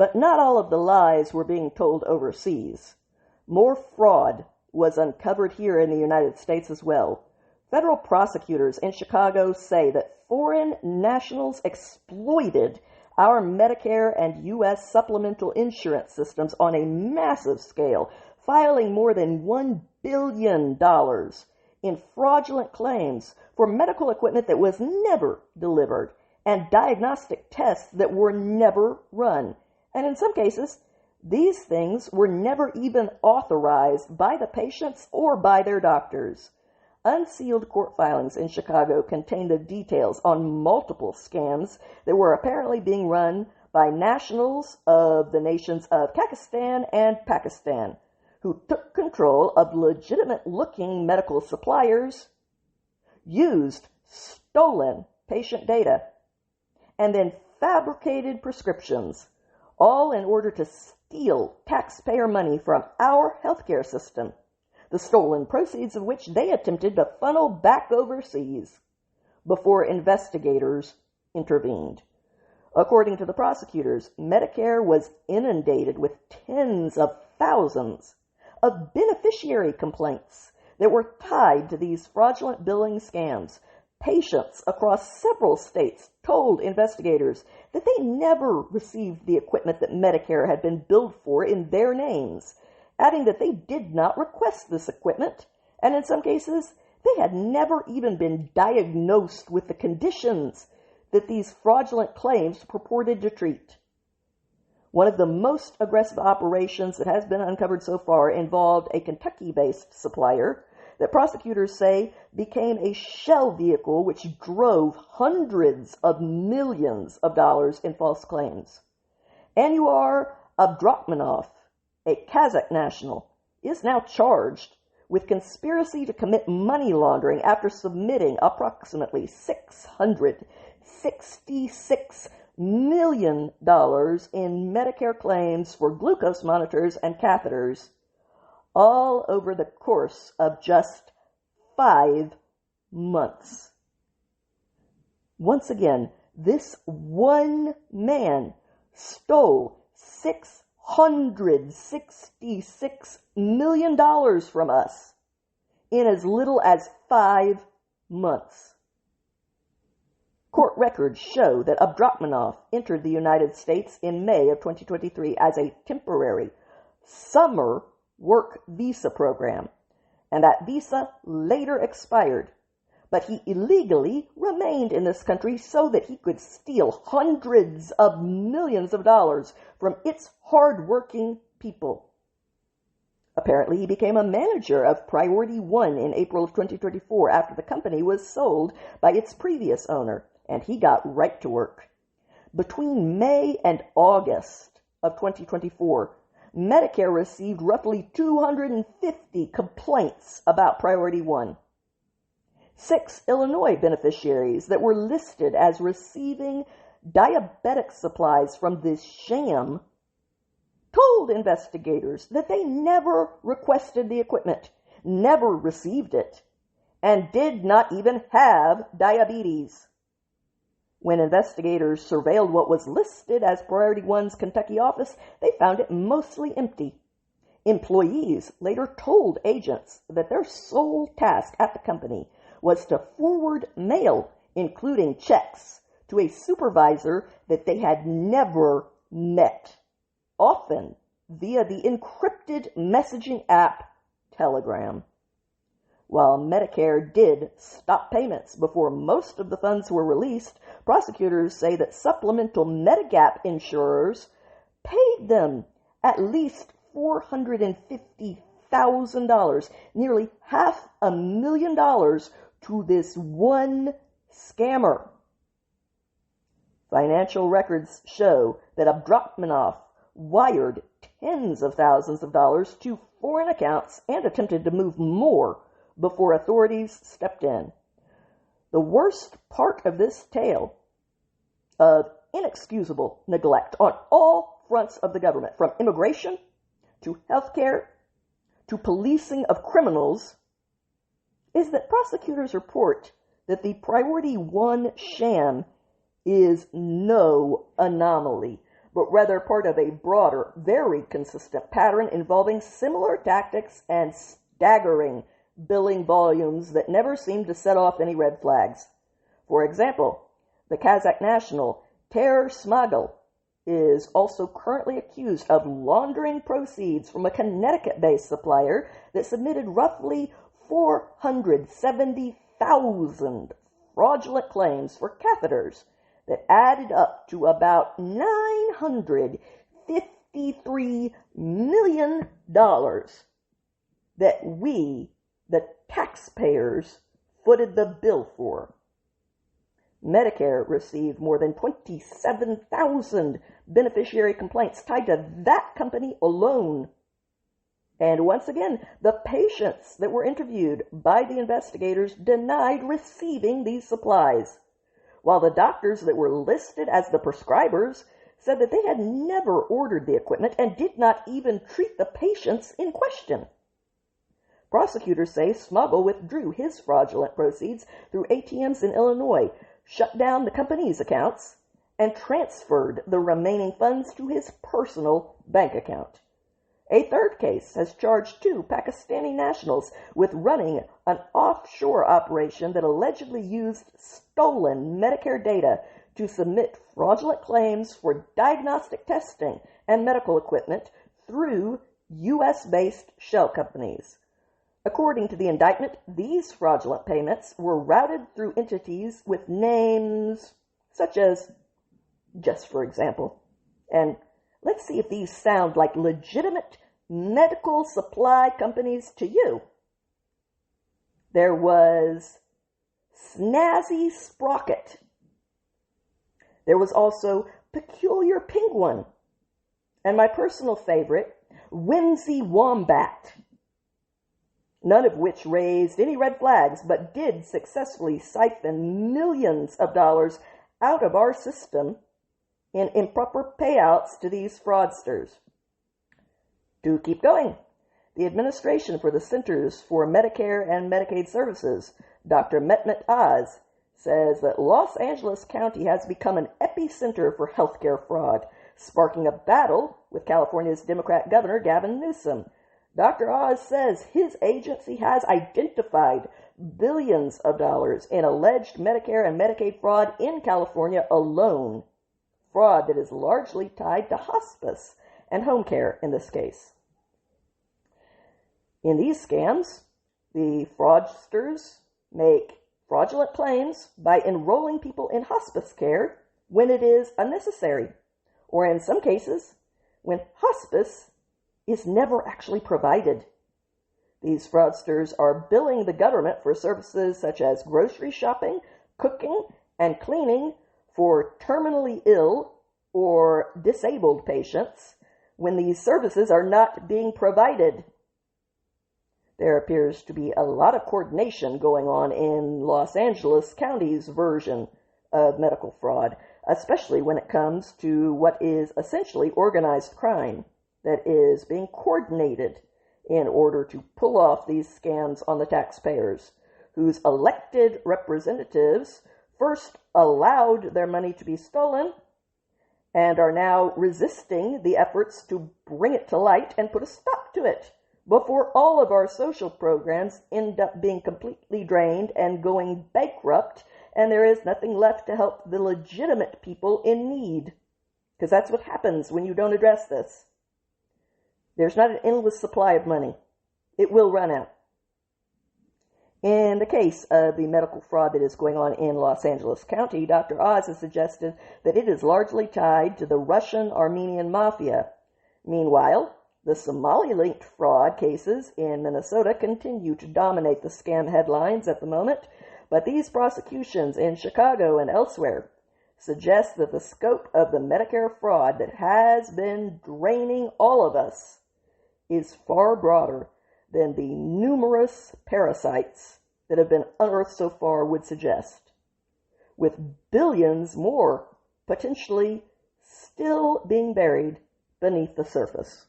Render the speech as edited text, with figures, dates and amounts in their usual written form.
But not all of the lies were being told overseas. More fraud was uncovered here in the United States as well. Federal prosecutors in Chicago say that foreign nationals exploited our Medicare and U.S. supplemental insurance systems on a massive scale, filing more than $1 billion in fraudulent claims for medical equipment that was never delivered and diagnostic tests that were never run. And in some cases, these things were never even authorized by the patients or by their doctors. Unsealed court filings in Chicago contain the details on multiple scams that were apparently being run by nationals of the nations of Kakistan and Pakistan, who took control of legitimate-looking medical suppliers, used stolen patient data, and then fabricated prescriptions, all in order to steal taxpayer money from our healthcare system, the stolen proceeds of which they attempted to funnel back overseas before investigators intervened. According to the prosecutors, Medicare was inundated with tens of thousands of beneficiary complaints that were tied to these fraudulent billing scams. Patients across several states told investigators that they never received the equipment that Medicare had been billed for in their names, adding that they did not request this equipment, and in some cases, they had never even been diagnosed with the conditions that these fraudulent claims purported to treat. One of the most aggressive operations that has been uncovered so far involved a Kentucky-based supplier that prosecutors say became a shell vehicle which drove hundreds of millions of dollars in false claims. Anwar Abdrakhmanov, a Kazakh national, is now charged with conspiracy to commit money laundering after submitting approximately $666 million in Medicare claims for glucose monitors and catheters, all over the course of just 5 months. Once again, this one man stole $666 million from us in as little as 5 months. Court records show that Abdrakhmanov entered the United States in May of 2023 as a temporary summer work visa program, and that visa later expired, but he illegally remained in this country so that he could steal hundreds of millions of dollars from its hard-working people. Apparently, he became a manager of Priority One in April of 2024 after the company was sold by its previous owner, and he got right to work. Between May and August of 2024, Medicare received roughly 250 complaints about Priority One. 6 Illinois beneficiaries that were listed as receiving diabetic supplies from this sham told investigators that they never requested the equipment, never received it, and did not even have diabetes. When investigators surveilled what was listed as Priority One's Kentucky office, they found it mostly empty. Employees later told agents that their sole task at the company was to forward mail, including checks, to a supervisor that they had never met, often via the encrypted messaging app Telegram. While Medicare did stop payments before most of the funds were released, prosecutors say that supplemental Medigap insurers paid them at least $450,000, nearly $500,000, to this one scammer. Financial records show that Abdrakhmanov wired tens of thousands of dollars to foreign accounts and attempted to move more before authorities stepped in. The worst part of this tale of inexcusable neglect on all fronts of the government, from immigration to healthcare to policing of criminals, is that prosecutors report that the Priority One sham is no anomaly, but rather part of a broader, very consistent pattern involving similar tactics and staggering billing volumes that never seemed to set off any red flags. For example, the Kazakh national Ter Smagel is also currently accused of laundering proceeds from a Connecticut-based supplier that submitted roughly 470,000 fraudulent claims for catheters that added up to about $953 million that we, the taxpayers, footed the bill for. Medicare received more than 27,000 beneficiary complaints tied to that company alone. And once again, the patients that were interviewed by the investigators denied receiving these supplies, while the doctors that were listed as the prescribers said that they had never ordered the equipment and did not even treat the patients in question. Prosecutors say Smagel withdrew his fraudulent proceeds through ATMs in Illinois, shut down the company's accounts, and transferred the remaining funds to his personal bank account. A third case has charged 2 Pakistani nationals with running an offshore operation that allegedly used stolen Medicare data to submit fraudulent claims for diagnostic testing and medical equipment through U.S.-based shell companies. According to the indictment, these fraudulent payments were routed through entities with names such as, just for example, and let's see if these sound like legitimate medical supply companies to you. There was Snazzy Sprocket. There was also Peculiar Penguin. And my personal favorite, Whimsy Wombat. None of which raised any red flags, but did successfully siphon millions of dollars out of our system in improper payouts to these fraudsters. To keep going, the Administration for the Centers for Medicare and Medicaid Services, Dr. Mehmet Oz, says that Los Angeles County has become an epicenter for healthcare fraud, sparking a battle with California's Democrat Governor Gavin Newsom. Dr. Oz says his agency has identified billions of dollars in alleged Medicare and Medicaid fraud in California alone. Fraud that is largely tied to hospice and home care in this case. In these scams, the fraudsters make fraudulent claims by enrolling people in hospice care when it is unnecessary, or in some cases, when hospice is never actually provided. These fraudsters are billing the government for services such as grocery shopping, cooking, and cleaning for terminally ill or disabled patients when these services are not being provided. There appears to be a lot of coordination going on in Los Angeles County's version of medical fraud, especially when it comes to what is essentially organized crime that is being coordinated in order to pull off these scams on the taxpayers, whose elected representatives first allowed their money to be stolen and are now resisting the efforts to bring it to light and put a stop to it before all of our social programs end up being completely drained and going bankrupt, and there is nothing left to help the legitimate people in need. Because that's what happens when you don't address this. There's not an endless supply of money. It will run out. In the case of the medical fraud that is going on in Los Angeles County, Dr. Oz has suggested that it is largely tied to the Russian-Armenian mafia. Meanwhile, the Somali-linked fraud cases in Minnesota continue to dominate the scam headlines at the moment, but these prosecutions in Chicago and elsewhere suggest that the scope of the Medicare fraud that has been draining all of us is far broader than the numerous parasites that have been unearthed so far would suggest, with billions more potentially still being buried beneath the surface.